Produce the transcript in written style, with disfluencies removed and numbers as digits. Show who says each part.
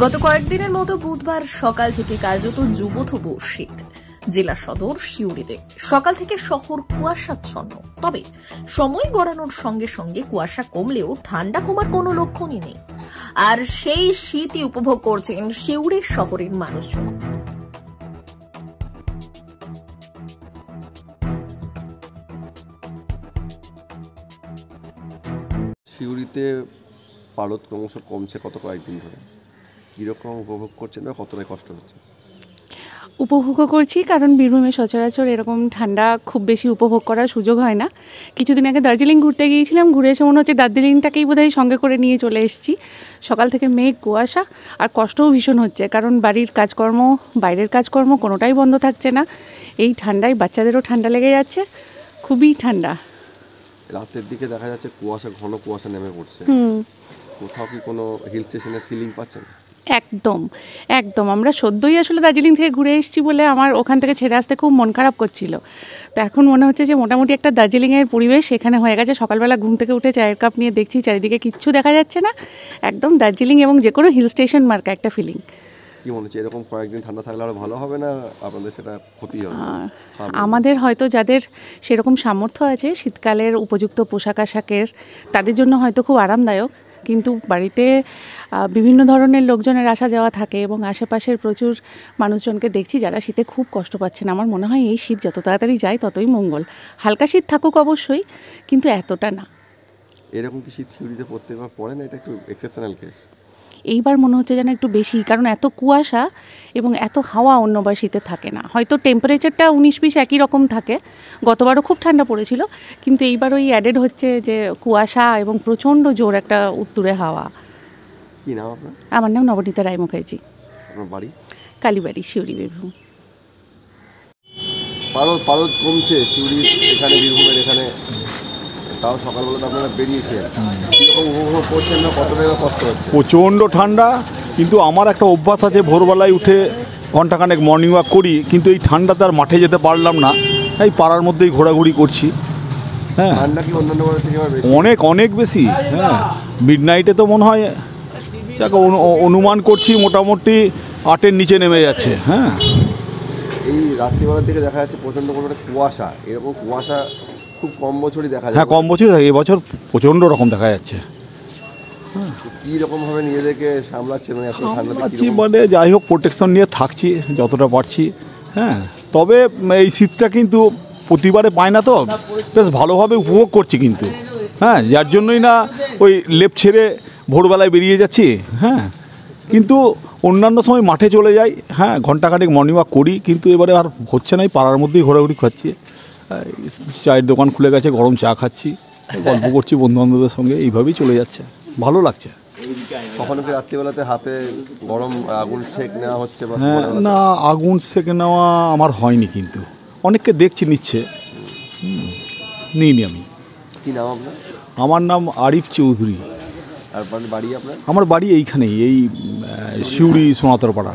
Speaker 1: গত কয়েকদিনের মতো বুধবার সকাল থেকে কার্যত যুবথুবু শীত। জেলা সদর সিউড়িতে সকাল থেকে শহর কুয়াশাচ্ছন্ন, তবে সময় গড়ানোর সঙ্গে সঙ্গে কুয়াশা কমলেও ঠান্ডা কমার কোনো লক্ষণই নেই। আর সেই শীতই উপভোগ করছেন সিউড়ি শহরের মানুষজন।
Speaker 2: সিউড়িতে পারদ ক্রমশ কমছে গত কয়েকদিন ধরে, কীরকম উপভোগ করছেন বা কতটাই কষ্ট হচ্ছে?
Speaker 3: উপভোগও করছি, কারণ বীরভূমে সচরাচর এরকম ঠান্ডা খুব বেশি উপভোগ করার সুযোগ হয় না। কিছুদিন আগে দার্জিলিং ঘুরতে গিয়েছিলাম, ঘুরে এসে মনে হচ্ছে দার্জিলিংটাকেই বোধহয় সঙ্গে করে নিয়ে চলে এসেছি। সকাল থেকে মেঘ, কুয়াশা, আর কষ্টও ভীষণ হচ্ছে, কারণ বাড়ির কাজকর্ম, বাইরের কাজকর্ম কোনোটাই বন্ধ থাকছে না। এই ঠান্ডায় বাচ্চাদেরও ঠান্ডা লেগে যাচ্ছে, খুবই ঠান্ডা।
Speaker 2: রাতের দিকে দেখা যাচ্ছে কুয়াশা, ঘন কুয়াশা নেমে পড়ছে। কোথাও কি কোনো হিল স্টেশনের ফিলিং পাচ্ছেন?
Speaker 3: একদম একদম। আমরা সদ্যই আসলে দার্জিলিং থেকে ঘুরে এসেছি বলে আমার ওখান থেকে ছেড়ে আসতে খুব মন খারাপ করছিল। তো এখন মনে হচ্ছে যে মোটামুটি একটা দার্জিলিংয়ের পরিবেশ এখানে হয়ে গেছে। সকালবেলা ঘুম থেকে উঠে চায়ের কাপ নিয়ে দেখছি চারিদিকে কিচ্ছু দেখা যাচ্ছে না, একদম দার্জিলিং এবং যে কোনো হিল স্টেশন মার্কা একটা ফিলিং।
Speaker 2: কি মনে হচ্ছে এরকম কয়েকদিন ঠান্ডা থাকলে আরও ভালো হবে না? আপনাদের সেটা ক্ষতি হবে?
Speaker 3: আমাদের হয়তো যাদের সেরকম সামর্থ্য আছে শীতকালের উপযুক্ত পোশাক আশাকের, তাদের জন্য হয়তো খুব আরামদায়ক, কিন্তু বাড়িতে বিভিন্ন ধরনের লোকজনের আসা যাওয়া থাকে এবং আশেপাশের প্রচুর মানুষজনকে দেখছি যারা শীতে খুব কষ্ট পাচ্ছেন। আমার মনে হয় এই শীত যত তাড়াতাড়ি যায় ততই মঙ্গল। হালকা শীত থাকুক অবশ্যই, কিন্তু এতটা না।
Speaker 2: এরকম কি শীত সিউড়িতে প্রত্যেকবার পড়ে না? এটা একটু এক্সেপশনাল কেস।
Speaker 3: এইবার মনে হচ্ছে যেন একটু বেশি, কারণ এত কুয়াশা এবং এত হাওয়া অন্যবার শীতে থাকে না। হয়তো টেম্পারেচারটা 19-20 একই রকম থাকে, গতবারও খুব ঠান্ডা পড়েছিল, কিন্তু এইবার ওই অ্যাডেড হচ্ছে যে কুয়াশা এবং প্রচণ্ড জোর একটা উত্তুরে হাওয়া।
Speaker 2: কি নাম আপনার?
Speaker 3: আমার নাম নবনীতা রায় মুখার্জি।
Speaker 2: আপনার বাড়ি?
Speaker 3: কালীবাড়ি, সিউড়ি, বীরভূম।
Speaker 2: পারদ কমছে সিউড়ির এখানে, বীরভূমের এখানে, তাও সকালবেলা আপনারা বেরিয়েছেন, কীরকম উপভোগ করছেন না কতটা কষ্ট হচ্ছে?
Speaker 4: প্রচণ্ড ঠান্ডা, কিন্তু আমার একটা অভ্যাস আছে, ভোরবেলায় উঠে ঘন্টাখানেক মর্নিং ওয়াক করি, কিন্তু এই ঠান্ডাতে আর মাঠে যেতে পারলাম না, এই পাড়ার মধ্যেই ঘোরাঘুরি করছি। হ্যাঁ,
Speaker 2: ঠান্ডা কি অন্যান্য বারের থেকে বেশি?
Speaker 4: অনেক বেশি। হ্যাঁ, মিড নাইটে তো মনে হয় যাকে অনুমান করছি মোটামুটি 8-এর নিচে নেমে যাচ্ছে। হ্যাঁ,
Speaker 2: এই রাত্রিবেলার দিকে দেখা যাচ্ছে প্রচণ্ড কোনো একটা কুয়াশা, এরকম কুয়াশা খুব কম বছরই দেখা যায়।
Speaker 4: হ্যাঁ, কম বছরই থাকে, এবছর প্রচণ্ড রকম দেখা যাচ্ছে।
Speaker 2: কী রকমভাবে নিজেদেরকে সামলাচ্ছে
Speaker 4: মানে যাই হোক, প্রোটেকশন নিয়ে থাকছি যতটা পারছি। হ্যাঁ, তবে এই শীতটা কিন্তু প্রতিবারে পায় না, তো বেশ ভালোভাবে উপভোগ করছি কিন্তু। হ্যাঁ, যার জন্যই না ওই লেপ ছেড়ে ভোরবেলায় বেরিয়ে যাচ্ছি। হ্যাঁ, কিন্তু অন্যান্য সময় মাঠে চলে যাই। হ্যাঁ, ঘন্টাখানেক মর্নিং ওয়াক করি, কিন্তু এবারে আর হচ্ছে না, পাড়ার মধ্যেই ঘোরাঘুরি খাচ্ছি। চায়ের দোকান খুলে গেছে, গরম চা খাচ্ছি, গল্প করছি বন্ধুবান্ধবদের সঙ্গে, এইভাবেই চলে যাচ্ছে, ভালো লাগছে।
Speaker 2: কখনো কি রাত্রিবেলাতে হাতে গরম আগুন সেক নেওয়া হচ্ছে?
Speaker 4: হ্যাঁ, না, আগুন সেকে নেওয়া আমার হয়নি, কিন্তু অনেককে দেখছি নিচ্ছে, নিইনি আমি।
Speaker 2: কী নাম আপনার?
Speaker 4: আমার নাম আরিফ চৌধুরী।
Speaker 2: আর বাড়ি আপনার?
Speaker 4: আমার বাড়ি এইখানেই, এই সিউড়ি সোনাতরপাড়া।